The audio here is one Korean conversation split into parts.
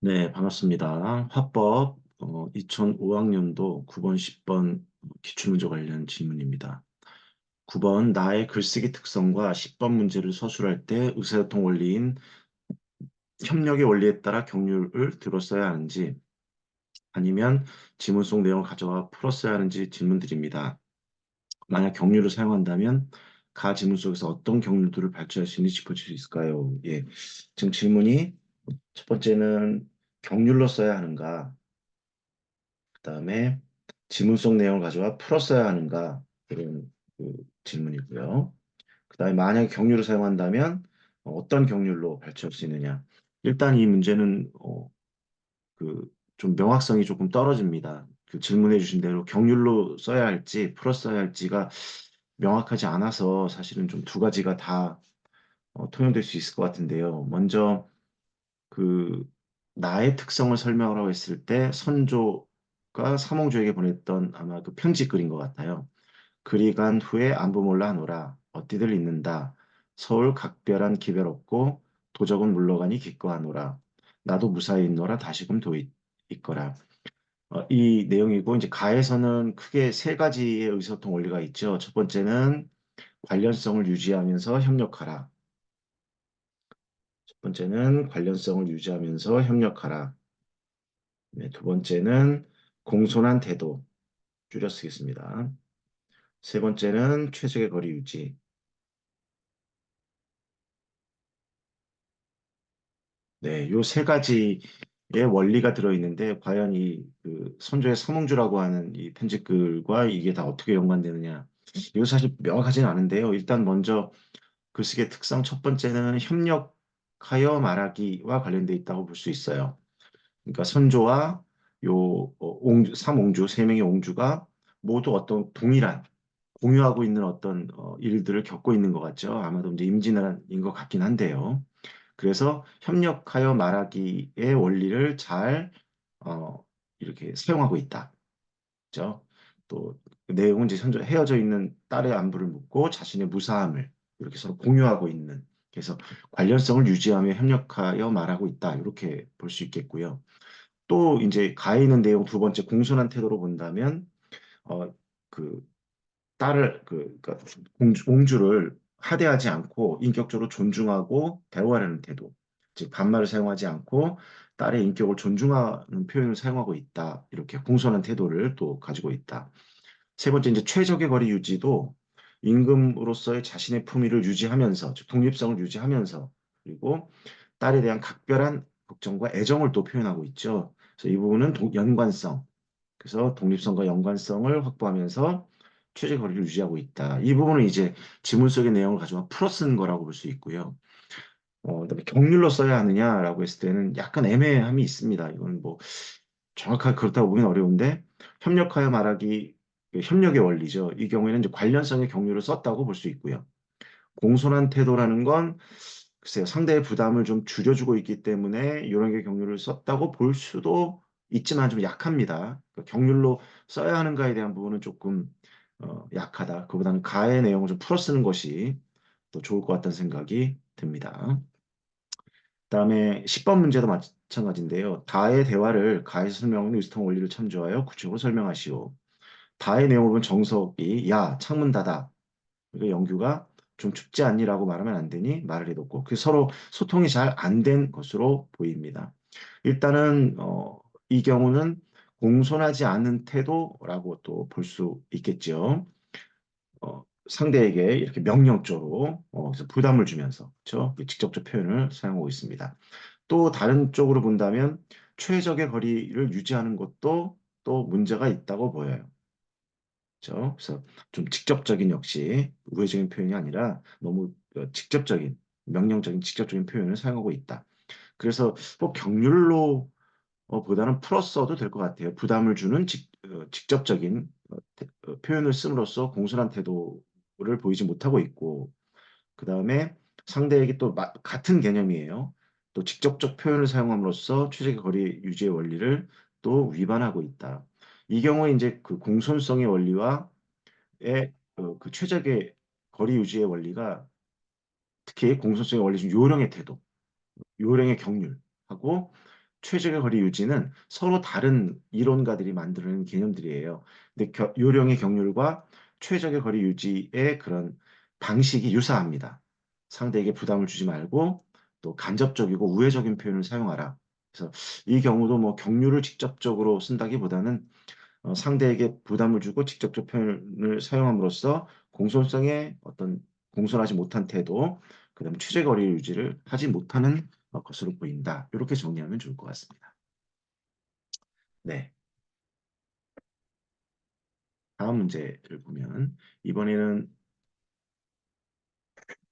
네, 반갑습니다. 화법 2005학년도 9번, 10번 기출문제 관련 질문입니다. 9번 나의 글쓰기 특성과 10번 문제를 서술할 때 의사소통 원리인 협력의 원리에 따라 경률을 들었어야 하는지 아니면 지문 속 내용을 가져와 풀었어야 하는지 질문드립니다. 만약 경률을 사용한다면 가 지문 속에서 어떤 경률들을 발전할 수 있는지 짚어줄 수 있을까요? 예, 지금 질문이 첫 번째는 경률로 써야 하는가? 그다음에 지문 속 내용을 가져와 풀었어야 하는가 이런 그 질문이고요. 그다음에 만약에 경률을 사용한다면 어떤 경률로 발표할 수 있느냐. 일단 이 문제는 좀 명확성이 조금 떨어집니다. 그 질문해 주신 대로 경률로 써야 할지 풀었어야 할지가 명확하지 않아서 사실은 좀 두 가지가 다 통용될 수 있을 것 같은데요. 먼저 그 나의 특성을 설명하라고 했을 때 선조가 삼홍조에게 보냈던 아마 그 편지 글인 것 같아요. 그리 간 후에 안부 몰라 하노라 어디들 있는다 서울 각별한 기별 없고 도적은 물러가니 기꺼하노라 나도 무사히 있노라 다시금 있거라. 이 내용이고 이제 가에서는 크게 세 가지의 의사소통 원리가 있죠. 첫 번째는 관련성을 유지하면서 협력하라. 첫 번째는 관련성을 유지하면서 협력하라. 네, 두 번째는 공손한 태도, 줄여 쓰겠습니다. 세 번째는 최적의 거리 유지. 네, 요 세 가지의 원리가 들어있는데, 과연 그 선조의 삼홍주라고 하는 이 편집글과 이게 다 어떻게 연관되느냐. 이거 사실 명확하지는 않은데요. 일단 먼저 글쓰기의 특성 첫 번째는 협력하여 말하기와 관련돼 있다고 볼 수 있어요. 그러니까 선조와 삼옹주, 세 명의 옹주가 모두 어떤 동일한 공유하고 있는 어떤 일들을 겪고 있는 것 같죠. 아마도 이제 임진왜란인 것 같긴 한데요. 그래서 협력하여 말하기의 원리를 잘 어, 이렇게 사용하고 있다. 그죠? 또 내용은 이제 현재 헤어져 있는 딸의 안부를 묻고 자신의 무사함을 이렇게 서로 공유하고 있는. 그래서 관련성을 유지하며 협력하여 말하고 있다. 이렇게 볼 수 있겠고요. 또 이제 가해 있는 내용 두 번째 공손한 태도로 본다면 어, 그 그러니까 공주를 하대하지 않고 인격적으로 존중하고 대우하려는 태도, 즉 반말을 사용하지 않고 딸의 인격을 존중하는 표현을 사용하고 있다. 이렇게 공손한 태도를 또 가지고 있다. 세 번째 이제 최적의 거리 유지도 임금으로서의 자신의 품위를 유지하면서, 즉 독립성을 유지하면서 그리고 딸에 대한 각별한 걱정과 애정을 또 표현하고 있죠. 그래서 이 부분은 연관성, 그래서 독립성과 연관성을 확보하면서 최적 거리를 유지하고 있다. 이 부분은 이제 지문 속의 내용을 가져와 풀어 쓴 거라고 볼 수 있고요. 그다음에 경률로 써야 하느냐라고 했을 때는 약간 애매함이 있습니다. 이건 뭐 정확하게 그렇다고 보기는 어려운데 협력하여 말하기 그 협력의 원리죠. 이 경우에는 이제 관련성의 경률을 썼다고 볼 수 있고요. 공손한 태도라는 건 글쎄요, 상대의 부담을 좀 줄여주고 있기 때문에 이런 게 경률을 썼다고 볼 수도 있지만 좀 약합니다. 그러니까 경률로 써야 하는가에 대한 부분은 조금 약하다. 그보다는 가의 내용을 좀 풀어 쓰는 것이 더 좋을 것 같다는 생각이 듭니다. 그다음에 10번 문제도 마찬가지인데요. 다의 대화를 가에서 설명하는 의사통 원리를 참조하여 구체적으로 설명하시오. 다의 내용을 본 정석이 야 창문 닫아. 그러니까 영규가 좀 춥지 않니라고 말하면 안 되니 말을 해뒀고 그 서로 소통이 잘 안 된 것으로 보입니다. 일단은 이 경우는 공손하지 않은 태도라고 또 볼 수 있겠죠. 상대에게 이렇게 명령조로 그래서 부담을 주면서 그렇죠? 직접적 표현을 사용하고 있습니다. 또 다른 쪽으로 본다면 최적의 거리를 유지하는 것도 또 문제가 있다고 보여요. 그렇죠? 그래서 좀 직접적인 역시 우회적인 표현이 아니라 너무 직접적인 명령적인 직접적인 표현을 사용하고 있다. 그래서 꼭 경률로 보다는 풀었어도 될 것 같아요. 부담을 주는 직접적인 표현을 씀으로써 공손한 태도를 보이지 못하고 있고 그 다음에 상대에게 또 같은 개념이에요. 또 직접적 표현을 사용함으로써 최적의 거리 유지의 원리를 또 위반하고 있다. 이 경우에 이제 그 공손성의 원리와 그 최적의 거리 유지의 원리가 특히 공손성의 원리 중 요령의 태도, 요령의 경륜하고 최적의 거리 유지는 서로 다른 이론가들이 만드는 개념들이에요. 근데 요령의 경률과 최적의 거리 유지의 그런 방식이 유사합니다. 상대에게 부담을 주지 말고 또 간접적이고 우회적인 표현을 사용하라. 그래서 이 경우도 뭐 경률을 직접적으로 쓴다기보다는 상대에게 부담을 주고 직접적 표현을 사용함으로써 공손성의 어떤 공손하지 못한 태도, 그다음에 최저거리 유지를 하지 못하는 것으로 보인다. 이렇게 정리하면 좋을 것 같습니다. 네, 다음 문제를 보면 이번에는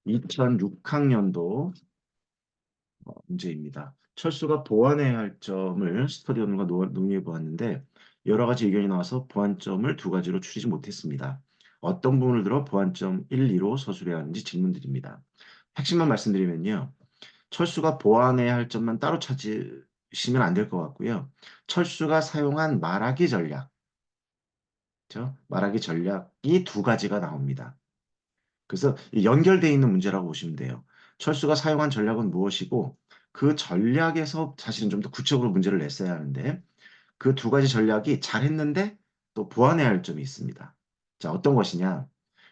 2006학년도 문제입니다. 철수가 보완해야 할 점을 스터디원과 논의해 보았는데 여러 가지 의견이 나와서 보완점을 두 가지로 추리지 못했습니다. 어떤 부분을 들어 보완점 1, 2로 서술해야 하는지 질문드립니다. 핵심만 말씀드리면요. 철수가 보완해야 할 점만 따로 찾으시면 안 될 것 같고요. 철수가 사용한 말하기 전략, 그렇죠? 말하기 전략이 두 가지가 나옵니다. 그래서 연결되어 있는 문제라고 보시면 돼요. 철수가 사용한 전략은 무엇이고 그 전략에서 사실은 좀 더 구체적으로 문제를 냈어야 하는데 그 두 가지 전략이 잘했는데 또 보완해야 할 점이 있습니다. 자, 어떤 것이냐?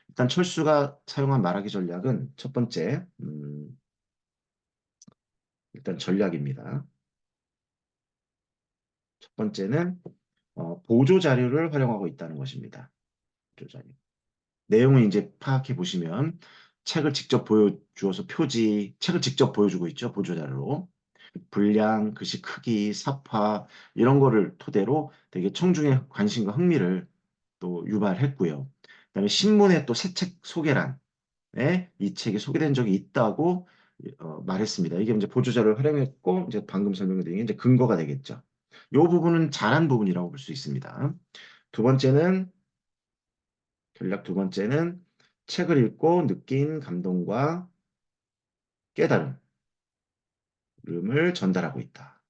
일단 철수가 사용한 말하기 전략은 첫 번째, 일단 전략입니다. 첫 번째는 보조 자료를 활용하고 있다는 것입니다. 보조 자료. 내용을 이제 파악해 보시면 책을 직접 보여주어서 책을 직접 보여주고 있죠. 보조 자료로. 분량, 글씨 크기, 삽화 이런 거를 토대로 되게 청중의 관심과 흥미를 또 유발했고요. 그다음에 신문에 또 새 책 소개란에 이 책이 소개된 적이 있다고 말했습니다. 이게 이제 보조자를 활용했고 이제 방금 설명드린 게 이제 근거가 되겠죠. 이 부분은 잘한 부분이라고 볼 수 있습니다. 두 번째는 전략 두 번째는 책을 읽고 느낀 감동과 깨달음을 전달하고 있다.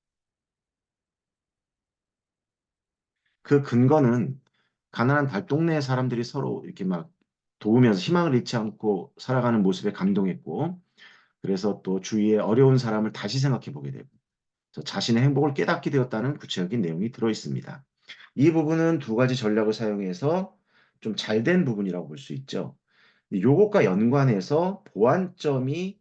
그 근거는 가난한 달동네 사람들이 서로 이렇게 막 도우면서 희망을 잃지 않고 살아가는 모습에 감동했고, 그래서 또 주위에 어려운 사람을 다시 생각해 보게 되고, 그래서 자신의 행복을 깨닫게 되었다는 구체적인 내용이 들어 있습니다. 이 부분은 두 가지 전략을 사용해서 좀 잘 된 부분이라고 볼 수 있죠. 요것과 연관해서 보완점이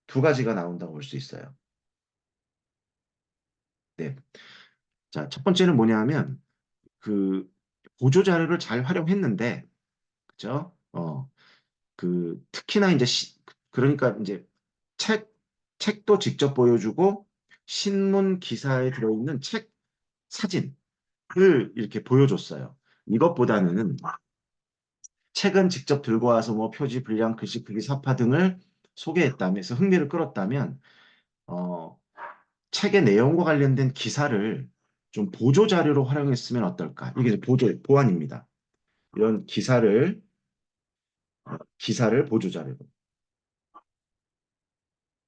두 가지가 나온다고 볼 수 있어요. 네. 자, 첫 번째는 뭐냐 하면, 그, 보조 자료를 잘 활용했는데, 그죠? 특히나 이제, 그러니까 이제 책, 책도 직접 보여주고, 신문 기사에 들어있는 책 사진을 이렇게 보여줬어요. 이것보다는 책은 직접 들고 와서 뭐 표지, 분량, 글씨 크기, 사파 등을 소개했다면서 흥미를 끌었다면, 어, 책의 내용과 관련된 기사를 좀 보조 자료로 활용했으면 어떨까? 이게 이제 보완입니다. 이런 기사를 보조 자료로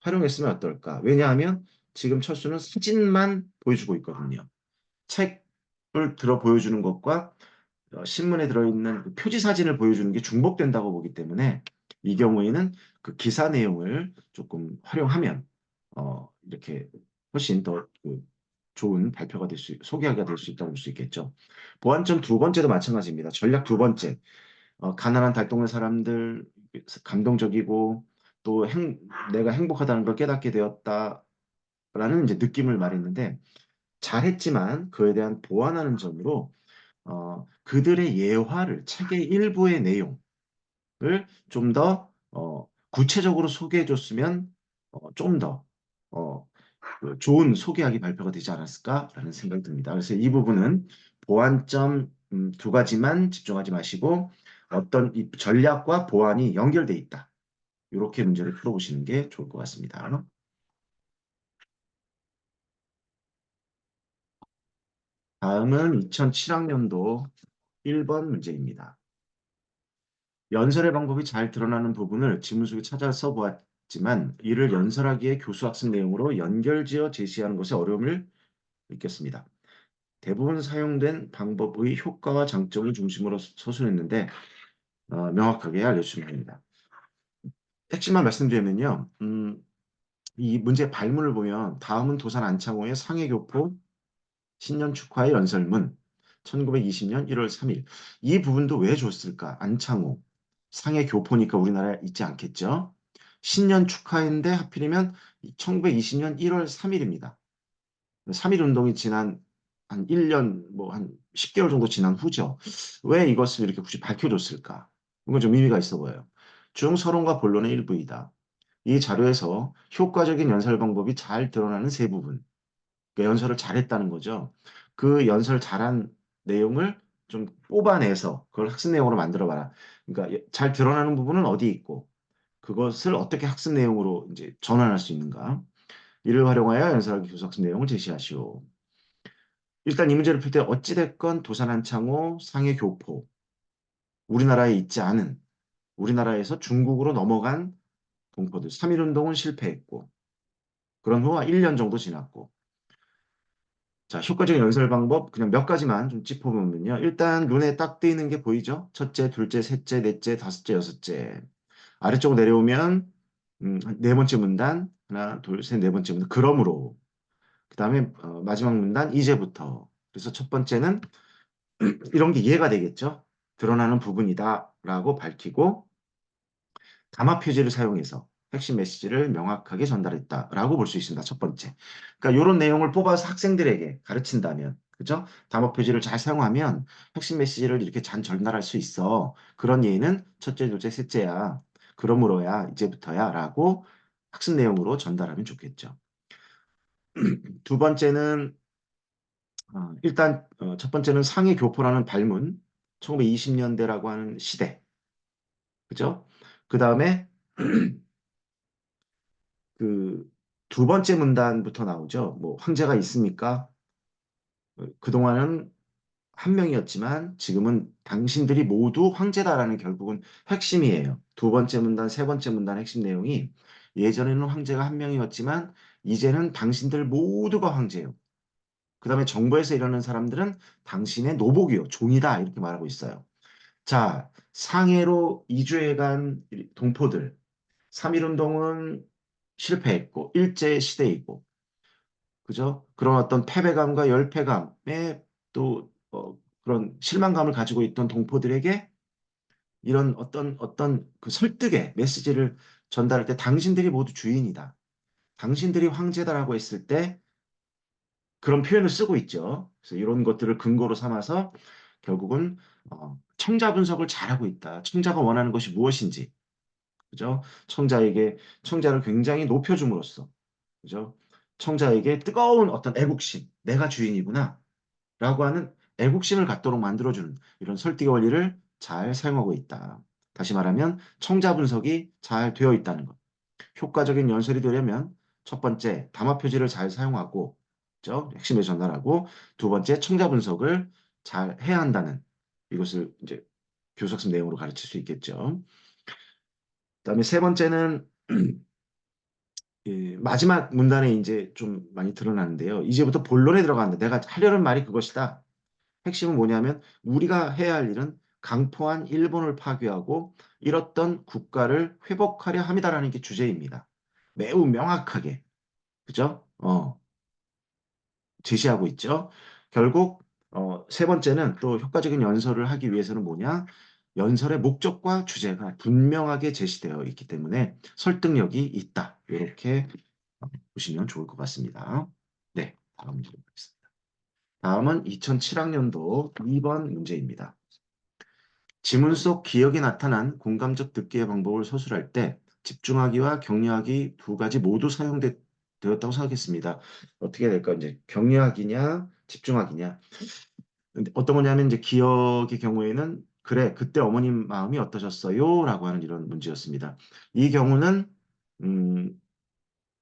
활용했으면 어떨까? 왜냐하면 지금 철수는 사진만 보여주고 있거든요. 책을 들어 보여주는 것과 신문에 들어있는 그 표지 사진을 보여주는 게 중복된다고 보기 때문에 이 경우에는 그 기사 내용을 조금 활용하면 이렇게 훨씬 더그 좋은 발표가 소개가 될 수 있다고 볼 수 있겠죠. 보완점 두 번째도 마찬가지입니다. 전략 두 번째, 가난한 달동네 사람들 감동적이고 또 내가 행복하다는 걸 깨닫게 되었다라는 이제 느낌을 말했는데 잘했지만 그에 대한 보완하는 점으로 그들의 예화를 책의 일부의 내용을 좀 더 구체적으로 소개해 줬으면 좀 더 그 좋은 소개하기 발표가 되지 않았을까라는 생각이 듭니다. 그래서 이 부분은 보완점 두 가지만 집중하지 마시고 어떤 이 전략과 보완이 연결돼 있다. 이렇게 문제를 풀어보시는 게 좋을 것 같습니다. 다음은 2007학년도 1번 문제입니다. 연설의 방법이 잘 드러나는 부분을 지문 속에 찾아 써보았지만 이를 연설하기에 교수 학습 내용으로 연결지어 제시하는 것에 어려움을 느꼈습니다. 대부분 사용된 방법의 효과와 장점을 중심으로 서술했는데 명확하게 알려주시면 됩니다. 핵심만 말씀드리면요. 이 문제 발문을 보면 다음은 도산 안창호의 상해교포 신년 축하의 연설문 1920년 1월 3일. 이 부분도 왜 줬을까? 안창호 상해교포니까 우리나라에 있지 않겠죠? 신년 축하인데 하필이면 1920년 1월 3일입니다. 3일 운동이 지난 한 1년, 뭐 한 10개월 정도 지난 후죠. 왜 이것을 이렇게 굳이 밝혀줬을까? 이건 좀 의미가 있어 보여요. 중서론과 본론의 일부이다. 이 자료에서 효과적인 연설 방법이 잘 드러나는 세 부분. 그러니까 연설을 잘했다는 거죠. 그 연설 잘한 내용을 좀 뽑아내서 그걸 학습 내용으로 만들어 봐라. 그러니까 잘 드러나는 부분은 어디 있고 그것을 어떻게 학습 내용으로 이제 전환할 수 있는가? 이를 활용하여 연설하기 교수 학습 내용을 제시하시오. 일단 이 문제를 풀 때 어찌됐건 도산한창호 상해교포 우리나라에 있지 않은 우리나라에서 중국으로 넘어간 동포들 3.1운동은 실패했고 그런 후와 1년 정도 지났고 자, 효과적인 연설 방법 그냥 몇 가지만 좀 짚어보면요. 일단 눈에 딱 띄는 게 보이죠? 첫째, 둘째, 셋째, 넷째, 다섯째, 여섯째. 아래쪽으로 내려오면 네 번째 문단 하나, 둘, 셋, 네 번째 문단. 그러므로 그다음에 마지막 문단 이제부터. 그래서 첫 번째는 이런 게 이해가 되겠죠? 드러나는 부분이다라고 밝히고 담화 표지를 사용해서 핵심 메시지를 명확하게 전달했다라고 볼 수 있습니다. 첫 번째. 그러니까 이런 내용을 뽑아서 학생들에게 가르친다면, 그죠? 담화 표지를 잘 사용하면 핵심 메시지를 이렇게 잘 전달할 수 있어. 그런 예는 첫째, 둘째, 셋째야. 그러므로야, 이제부터야라고 학습 내용으로 전달하면 좋겠죠. 두 번째는 일단 첫 번째는 상해 교포라는 발문, 1920년대라고 하는 시대, 그죠? 그 다음에 그 두 번째 문단부터 나오죠. 뭐 황제가 있습니까? 그동안은 한 명이었지만 지금은 당신들이 모두 황제다라는 결국은 핵심이에요. 두 번째 문단, 세 번째 문단 핵심 내용이 예전에는 황제가 한 명이었지만 이제는 당신들 모두가 황제예요. 그다음에 정부에서 일하는 사람들은 당신의 노복이요, 종이다 이렇게 말하고 있어요. 자, 상해로 이주해간 동포들, 3.1운동은 실패했고 일제 시대이고 그죠? 그런 어떤 패배감과 열패감에 또 그런 실망감을 가지고 있던 동포들에게 이런 어떤 그 설득의 메시지를 전달할 때 당신들이 모두 주인이다. 당신들이 황제다라고 했을 때 그런 표현을 쓰고 있죠. 그래서 이런 것들을 근거로 삼아서 결국은 청자 분석을 잘하고 있다. 청자가 원하는 것이 무엇인지, 그죠? 청자를 굉장히 높여줌으로써, 그죠? 청자에게 뜨거운 어떤 애국심, 내가 주인이구나. 라고 하는 애국심을 갖도록 만들어주는 이런 설득의 원리를 잘 사용하고 있다. 다시 말하면 청자 분석이 잘 되어 있다는 것. 효과적인 연설이 되려면 첫 번째, 담화 표지를 잘 사용하고, 그죠? 핵심을 전달하고, 두 번째, 청자 분석을 잘 해야 한다는 이것을 이제 교수학습 내용으로 가르칠 수 있겠죠. 그다음에 세 번째는 이 마지막 문단에 이제 좀 많이 드러나는데요. 이제부터 본론에 들어간다. 내가 하려는 말이 그것이다. 핵심은 뭐냐면 우리가 해야 할 일은 강포한 일본을 파괴하고 잃었던 국가를 회복하려 함이다라는 게 주제입니다. 매우 명확하게, 그죠? 제시하고 있죠. 결국 세 번째는 또 효과적인 연설을 하기 위해서는 뭐냐? 연설의 목적과 주제가 분명하게 제시되어 있기 때문에 설득력이 있다. 이렇게 보시면 좋을 것 같습니다. 네, 다음 문제 보겠습니다. 다음은 2007학년도 2번 문제입니다. 지문 속 기억에 나타난 공감적 듣기의 방법을 서술할 때 집중하기와 격려하기 두 가지 모두 사용되었다고 생각했습니다. 어떻게 될까? 이제 격려하기냐, 집중하기냐. 근데 어떤 거냐면 이제 기억의 경우에는 그래, 그때 어머님 마음이 어떠셨어요? 라고 하는 이런 문제였습니다. 이 경우는 음,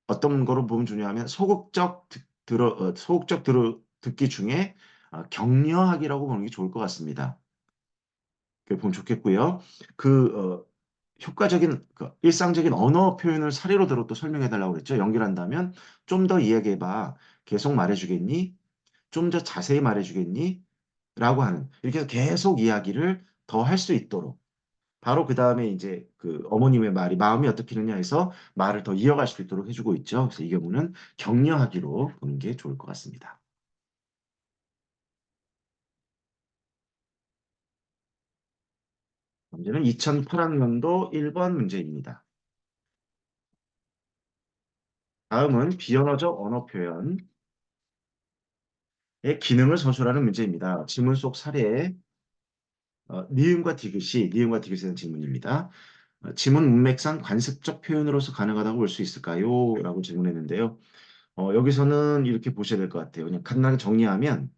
어떤 거로 보면 중요하면 소극적 듣기 중에 격려하기라고 보는 게 좋을 것 같습니다. 그렇게 보면 좋겠고요. 그 효과적인 일상적인 언어 표현을 사례로 들어 또 설명해 달라고 그랬죠. 연결한다면 좀 더 이야기해봐. 계속 말해주겠니? 좀 더 자세히 말해주겠니? 라고 하는 이렇게 해서 계속 이야기를 더 할 수 있도록 바로 그 다음에 이제 그 어머님의 말이 마음이 어떻게느냐 해서 말을 더 이어갈 수 있도록 해주고 있죠. 그래서 이 경우는 격려하기로 보는 게 좋을 것 같습니다. 문제는 2008학년도 1번 문제입니다. 다음은 비언어적 언어 표현의 기능을 서술하는 문제입니다. 지문 속 사례에 니은과 디귿에 대한 질문입니다. 지문 문맥상 관습적 표현으로서 가능하다고 볼 수 있을까요? 라고 질문했는데요. 여기서는 이렇게 보셔야 될 것 같아요. 그냥 간단하게 정리하면,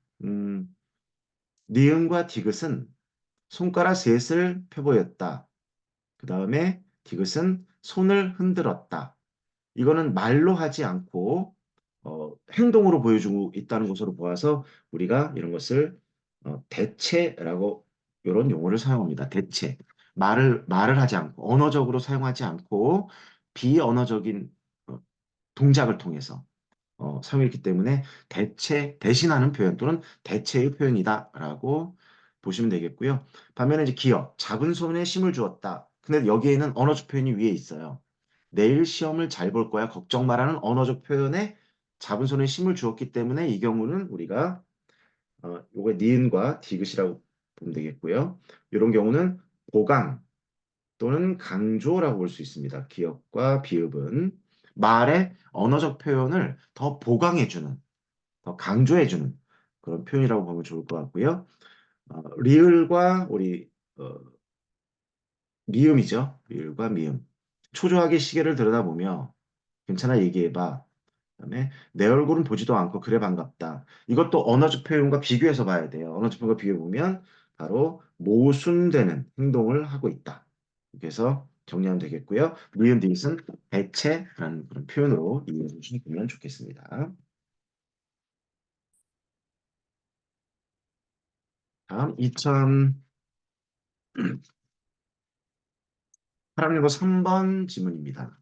니은과 디귿은 손가락 셋을 펴보였다. 그 다음에 디귿은 손을 흔들었다. 이거는 말로 하지 않고 행동으로 보여주고 있다는 것으로 보아서 우리가 이런 것을 대체라고 이런 용어를 사용합니다. 대체. 말을 하지 않고 언어적으로 사용하지 않고 비언어적인 어, 동작을 통해서 사용했기 때문에 대신하는 표현 또는 대체의 표현이다라고 보시면 되겠고요. 반면에 이제 기억, 작은 손에 힘을 주었다. 근데 여기에는 언어적 표현이 위에 있어요. 내일 시험을 잘 볼 거야. 걱정 마라는 언어적 표현에 작은 손에 힘을 주었기 때문에 이 경우는 우리가 요거 니은과 디귿이라고 보면 되겠고요. 이런 경우는 보강 또는 강조라고 볼 수 있습니다. 기억과 비읍은 말의 언어적 표현을 더 보강해주는 더 강조해주는 그런 표현이라고 보면 좋을 것 같고요. 리을과 우리 미음이죠. 리을과 미음. 초조하게 시계를 들여다보며 괜찮아 얘기해봐. 그다음에 내 얼굴은 보지도 않고 그래 반갑다. 이것도 언어적 표현과 비교해서 봐야 돼요. 언어적 표현과 비교해 보면 바로 모순되는 행동을 하고 있다. 그래서 정리하면 되겠고요. 미음 디귿은 대체라는 그런 표현으로 이해해 주시면 좋겠습니다. 다음 2008학년도 3번 지문입니다.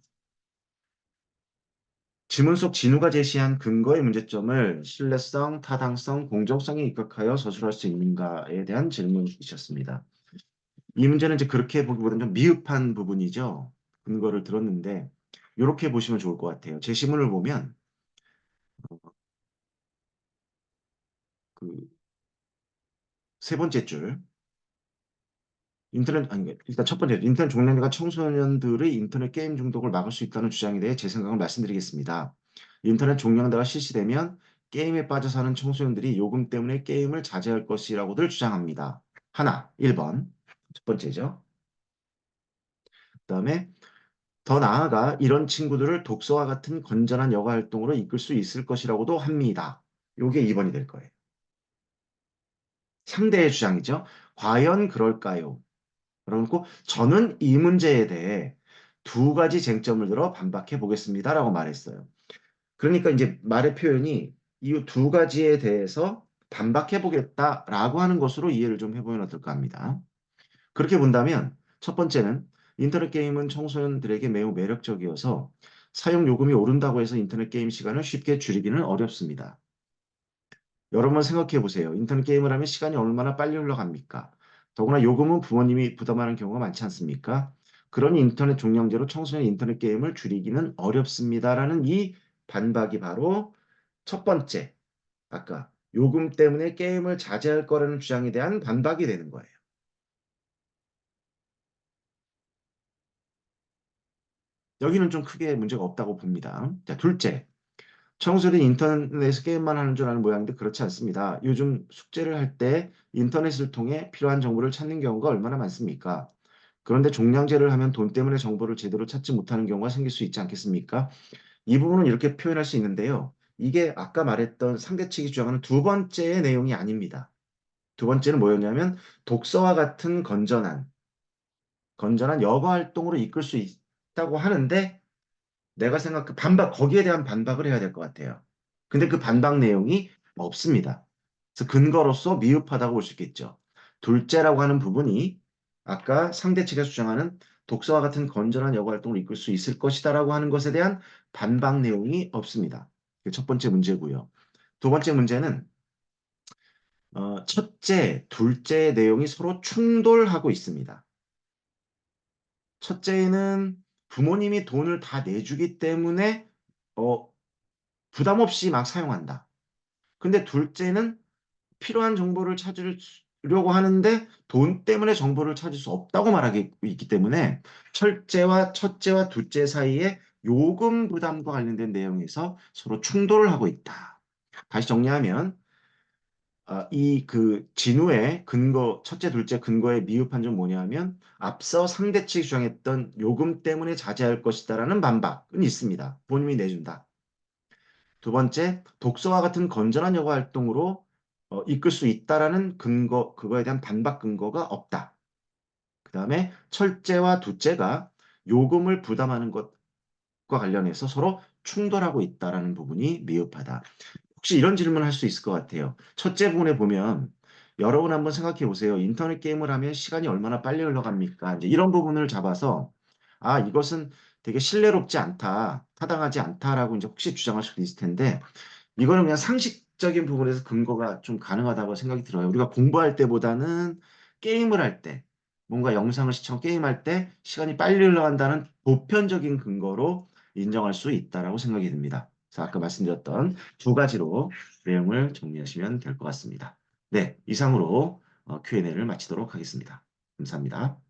지문 속 진우가 제시한 근거의 문제점을 신뢰성, 타당성, 공정성에 입각하여 서술할 수 있는가에 대한 질문이셨습니다. 이 문제는 이제 그렇게 보기보다는 좀 미흡한 부분이죠. 근거를 들었는데 이렇게 보시면 좋을 것 같아요. 제시문을 보면 그 세 번째 줄 인터넷 아니 일단 첫 번째 인터넷 종량제가 청소년들의 인터넷 게임 중독을 막을 수 있다는 주장에 대해 제 생각을 말씀드리겠습니다. 인터넷 종량제가 실시되면 게임에 빠져 사는 청소년들이 요금 때문에 게임을 자제할 것이라고들 주장합니다. 하나, 1번. 첫 번째죠. 그다음에 더 나아가 이런 친구들을 독서와 같은 건전한 여가 활동으로 이끌 수 있을 것이라고도 합니다. 요게 2번이 될 거예요. 상대의 주장이죠. 과연 그럴까요? 그러고 저는 이 문제에 대해 두 가지 쟁점을 들어 반박해 보겠습니다라고 말했어요. 그러니까 이제 말의 표현이 이 두 가지에 대해서 반박해 보겠다라고 하는 것으로 이해를 좀 해보면 어떨까 합니다. 그렇게 본다면 첫 번째는 인터넷 게임은 청소년들에게 매우 매력적이어서 사용 요금이 오른다고 해서 인터넷 게임 시간을 쉽게 줄이기는 어렵습니다. 여러분 생각해 보세요. 인터넷 게임을 하면 시간이 얼마나 빨리 흘러갑니까? 더구나 요금은 부모님이 부담하는 경우가 많지 않습니까? 그런 인터넷 종량제로 청소년 인터넷 게임을 줄이기는 어렵습니다라는 이 반박이 바로 첫 번째, 아까 요금 때문에 게임을 자제할 거라는 주장에 대한 반박이 되는 거예요. 여기는 좀 크게 문제가 없다고 봅니다. 자, 둘째, 청소년이 인터넷에서 게임만 하는 줄 아는 모양인데 그렇지 않습니다. 요즘 숙제를 할 때 인터넷을 통해 필요한 정보를 찾는 경우가 얼마나 많습니까? 그런데 종량제를 하면 돈 때문에 정보를 제대로 찾지 못하는 경우가 생길 수 있지 않겠습니까? 이 부분은 이렇게 표현할 수 있는데요. 이게 아까 말했던 상대측이 주장하는 두 번째의 내용이 아닙니다. 두 번째는 뭐였냐면 독서와 같은 건전한 여가 활동으로 이끌 수 있다고 하는데 내가 생각 그 반박 거기에 대한 반박을 해야 될 것 같아요. 근데 그 반박 내용이 없습니다. 그래서 근거로서 미흡하다고 볼 수 있겠죠. 둘째라고 하는 부분이 아까 상대 측에서 주장하는 독서와 같은 건전한 여가 활동을 이끌 수 있을 것이다라고 하는 것에 대한 반박 내용이 없습니다. 그게 첫 번째 문제고요. 두 번째 문제는 첫째, 둘째 내용이 서로 충돌하고 있습니다. 첫째는 부모님이 돈을 다 내주기 때문에 어, 부담 없이 막 사용한다. 근데 둘째는 필요한 정보를 찾으려고 하는데 돈 때문에 정보를 찾을 수 없다고 말하고 있기 때문에 첫째와 둘째 사이에 요금 부담과 관련된 내용에서 서로 충돌을 하고 있다. 다시 정리하면 이 그 진우의 근거, 첫째, 둘째 근거의 미흡 판정 뭐냐면 앞서 상대 측이 주장했던 요금 때문에 자제할 것이다라는 반박은 있습니다. 본인이 내준다. 두 번째, 독서와 같은 건전한 여가 활동으로 이끌 수 있다라는 근거, 그거에 대한 반박 근거가 없다. 그 다음에 철째와 둘째가 요금을 부담하는 것과 관련해서 서로 충돌하고 있다라는 부분이 미흡하다. 혹시 이런 질문을 할 수 있을 것 같아요. 첫째 부분에 보면 여러분 한번 생각해 보세요. 인터넷 게임을 하면 시간이 얼마나 빨리 흘러갑니까? 이제 이런 부분을 잡아서 이것은 되게 신뢰롭지 않다, 타당하지 않다라고 이제 혹시 주장할 수도 있을 텐데 이거는 그냥 상식적인 부분에서 근거가 좀 가능하다고 생각이 들어요. 우리가 공부할 때보다는 게임을 할 때, 뭔가 영상을 시청 게임할 때 시간이 빨리 흘러간다는 보편적인 근거로 인정할 수 있다라고 생각이 듭니다. 그래서 아까 말씀드렸던 두 가지로 내용을 정리하시면 될 것 같습니다. 네, 이상으로 Q&A를 마치도록 하겠습니다. 감사합니다.